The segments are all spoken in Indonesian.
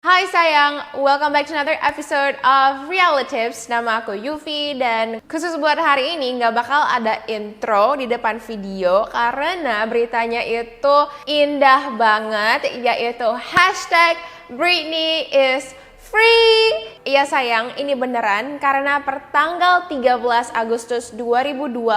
Hai sayang, welcome back to another episode of Relatives. Nama aku Yufi dan khusus buat hari ini nggak bakal ada intro di depan video karena beritanya itu indah banget, yaitu hashtag Britney is free. Iya sayang, ini beneran karena pertanggal 13 Agustus 2021,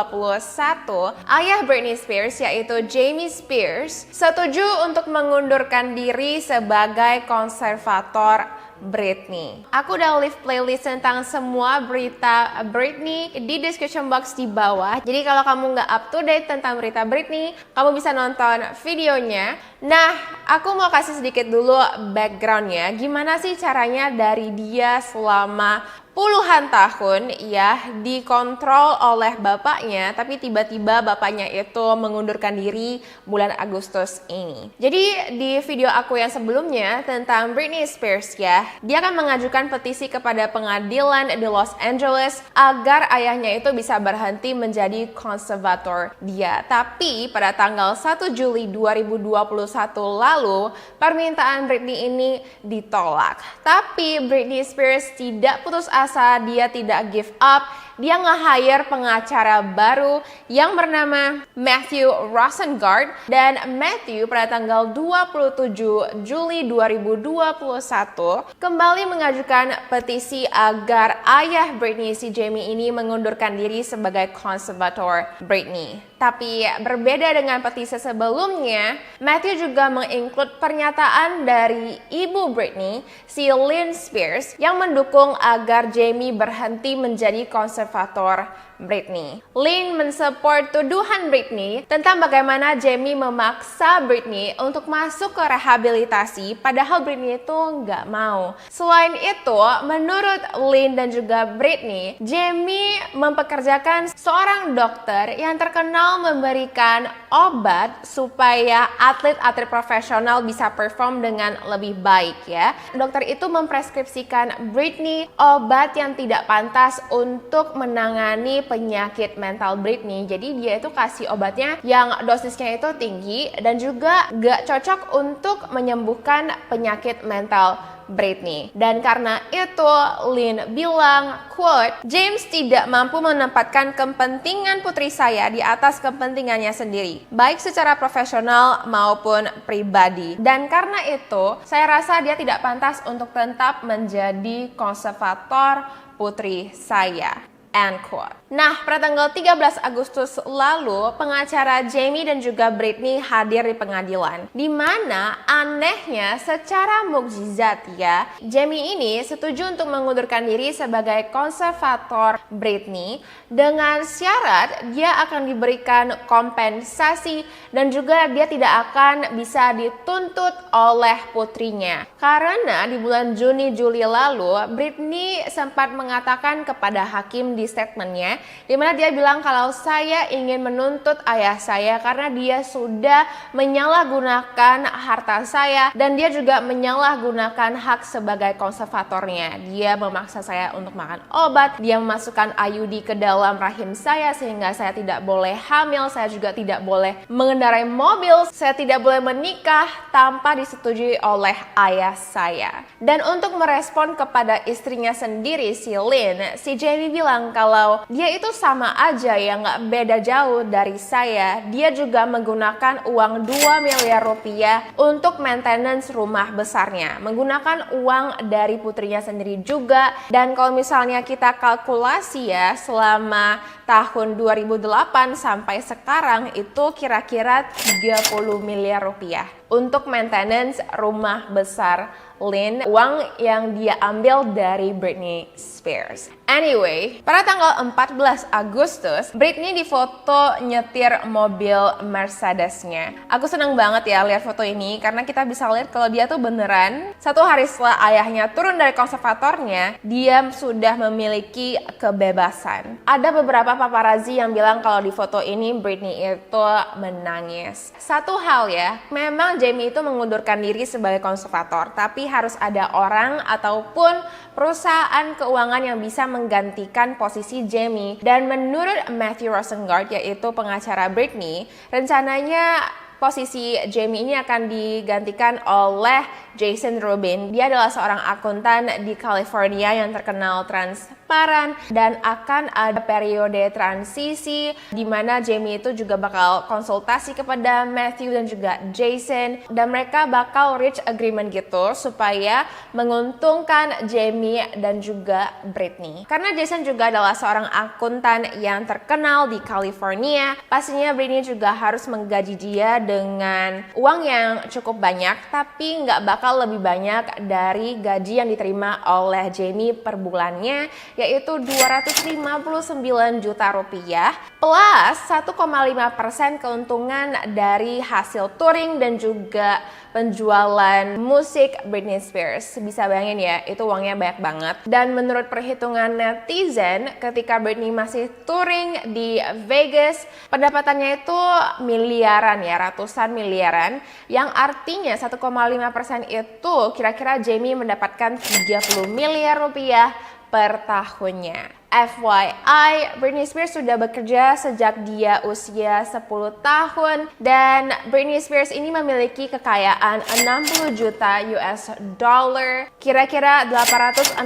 ayah Britney Spears yaitu Jamie Spears setuju untuk mengundurkan diri sebagai konservator Britney. Aku udah leave playlist tentang semua berita Britney di description box di bawah. Jadi kalau kamu nggak up to date tentang berita Britney, kamu bisa nonton videonya. Nah, aku mau kasih sedikit dulu backgroundnya. Gimana sih caranya dari dia selama puluhan tahun ya dikontrol oleh bapaknya, tapi tiba-tiba bapaknya itu mengundurkan diri bulan Agustus ini. Jadi di video aku yang sebelumnya tentang Britney Spears ya, dia akan mengajukan petisi kepada pengadilan di Los Angeles agar ayahnya itu bisa berhenti menjadi konservator dia. Tapi pada tanggal 1 Juli 2021 lalu, permintaan Britney ini ditolak. Tapi Britney Spears tidak putus asa, dia tidak give up. Dia nge-hire pengacara baru yang bernama Matthew Rosengart, dan Matthew pada tanggal 27 Juli 2021 kembali mengajukan petisi agar ayah Britney si Jamie ini mengundurkan diri sebagai konservator Britney. Tapi berbeda dengan petisi sebelumnya, Matthew juga menginclude pernyataan dari ibu Britney, si Lynn Spears, yang mendukung agar Jamie berhenti menjadi konservator Britney. Lynn mensupport tuduhan Britney tentang bagaimana Jamie memaksa Britney untuk masuk ke rehabilitasi padahal Britney itu nggak mau. Selain itu, menurut Lynn dan juga Britney, Jamie mempekerjakan seorang dokter yang terkenal memberikan obat supaya atlet-atlet profesional bisa perform dengan lebih baik ya. Dokter itu mempreskripsikan Britney obat yang tidak pantas untuk menangani penyakit mental Britney. Jadi dia itu kasih obatnya yang dosisnya itu tinggi dan juga gak cocok untuk menyembuhkan penyakit mental Britney. Dan karena itu Lynn bilang, quote, James tidak mampu menempatkan kepentingan putri saya di atas kepentingannya sendiri, baik secara profesional maupun pribadi. Dan karena itu saya rasa dia tidak pantas untuk tetap menjadi konservator putri saya. End quote. Nah, pada tanggal 13 Agustus lalu, pengacara Jamie dan juga Britney hadir di pengadilan. Di mana anehnya secara mukjizat ya, Jamie ini setuju untuk mengundurkan diri sebagai konservator Britney dengan syarat dia akan diberikan kompensasi dan juga dia tidak akan bisa dituntut oleh putrinya. Karena di bulan Juni-Juli lalu, Britney sempat mengatakan kepada hakim di statementnya, di mana dia bilang kalau saya ingin menuntut ayah saya karena dia sudah menyalahgunakan harta saya dan dia juga menyalahgunakan hak sebagai konservatornya. Dia memaksa saya untuk makan obat, dia memasukkan IUD ke dalam rahim saya sehingga saya tidak boleh hamil, saya juga tidak boleh mengendarai mobil, saya tidak boleh menikah tanpa disetujui oleh ayah saya. Dan untuk merespon kepada istrinya sendiri, si Lynn, si Jamie bilang kalau dia itu sama aja ya, nggak beda jauh dari saya. Dia juga menggunakan uang 2 miliar rupiah untuk maintenance rumah besarnya, menggunakan uang dari putrinya sendiri juga. Dan kalau misalnya kita kalkulasi ya, selama tahun 2008 sampai sekarang itu kira-kira 30 miliar rupiah untuk maintenance rumah besar Lynn, uang yang dia ambil dari Britney Spears. Anyway, pada tanggal 14 Agustus, Britney difoto nyetir mobil Mercedesnya. Aku senang banget ya lihat foto ini karena kita bisa lihat kalau dia tuh beneran satu hari setelah ayahnya turun dari konservatornya, dia sudah memiliki kebebasan. Ada beberapa paparazzi yang bilang kalau di foto ini Britney itu menangis. Satu hal ya, memang Jamie itu mengundurkan diri sebagai konservator, tapi harus ada orang ataupun perusahaan keuangan yang bisa menggantikan posisi Jamie. Dan menurut Matthew Rosengart, yaitu pengacara Britney, rencananya posisi Jamie ini akan digantikan oleh Jason Rubin. Dia adalah seorang akuntan di California yang terkenal transparan, dan akan ada periode transisi di mana Jamie itu juga bakal konsultasi kepada Matthew dan juga Jason, dan mereka bakal reach agreement gitu supaya menguntungkan Jamie dan juga Britney. Karena Jason juga adalah seorang akuntan yang terkenal di California, pastinya Britney juga harus menggaji dia dengan uang yang cukup banyak, tapi nggak bakal lebih banyak dari gaji yang diterima oleh Jamie per bulannya, yaitu 259 juta rupiah plus 1,5% keuntungan dari hasil touring dan juga penjualan musik Britney Spears. Bisa bayangin ya, itu uangnya banyak banget. Dan menurut perhitungan netizen, ketika Britney masih touring di Vegas, pendapatannya itu miliaran ya, ratusan miliaran, yang artinya 1,5% itu kira-kira Jamie mendapatkan 30 miliar rupiah per tahunnya. FYI, Britney Spears sudah bekerja sejak dia usia 10 tahun, dan Britney Spears ini memiliki kekayaan 60 juta US dollar, kira-kira 862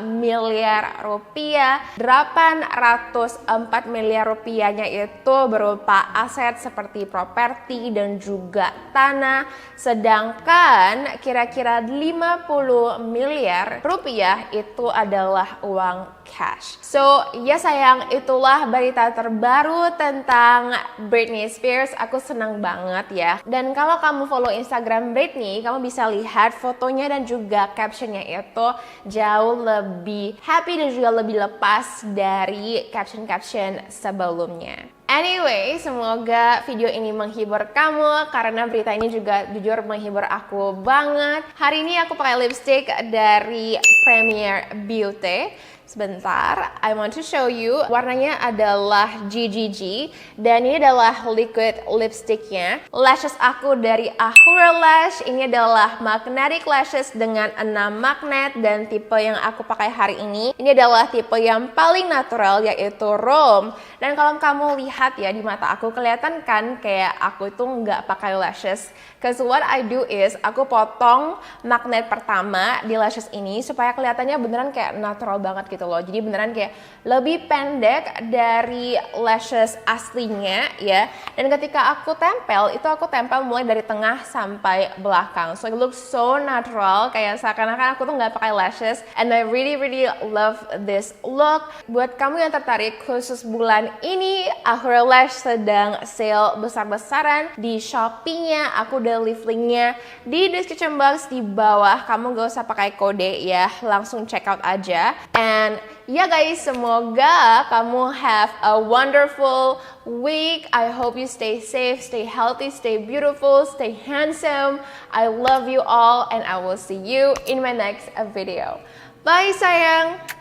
miliar rupiah. 804 miliar rupiahnya itu berupa aset seperti properti dan juga tanah, sedangkan kira-kira 50 miliar rupiah itu adalah uang cash. So, ya sayang, itulah berita terbaru tentang Britney Spears. Aku senang banget ya. Dan kalau kamu follow Instagram Britney, kamu bisa lihat fotonya dan juga captionnya itu jauh lebih happy dan juga lebih lepas dari caption-caption sebelumnya. Anyway, semoga video ini menghibur kamu, karena berita ini juga jujur menghibur aku banget. Hari ini aku pakai lipstick dari Premier Beauty. Sebentar, I want to show you. Warnanya adalah GGG, dan ini adalah liquid lipsticknya. Lashes aku dari Ahura Lash. Ini adalah magnetic lashes dengan 6 magnet, dan tipe yang aku pakai hari ini adalah tipe yang paling natural, yaitu Rome. Dan kalau kamu lihat ya di mata aku, kelihatan kan kayak aku itu nggak pakai lashes. Cause what I do is aku potong magnet pertama di lashes ini supaya kelihatannya beneran kayak natural banget gitu loh. Jadi beneran kayak lebih pendek dari lashes aslinya ya. Dan ketika aku tempel, itu aku tempel mulai dari tengah sampai belakang. So it looks so natural, kayak seakan-akan aku tuh nggak pakai lashes. And I really love this look. Buat kamu yang tertarik, khusus bulan ini Ahura Lash sedang sale besar-besaran di Shopee-nya. Aku udah leave link-nya di description box di bawah. Kamu gak usah pakai kode ya, langsung check out aja. And ya guys, semoga kamu have a wonderful week. I hope you stay safe, stay healthy, stay beautiful, stay handsome. I love you all, and I will see you in my next video. Bye sayang!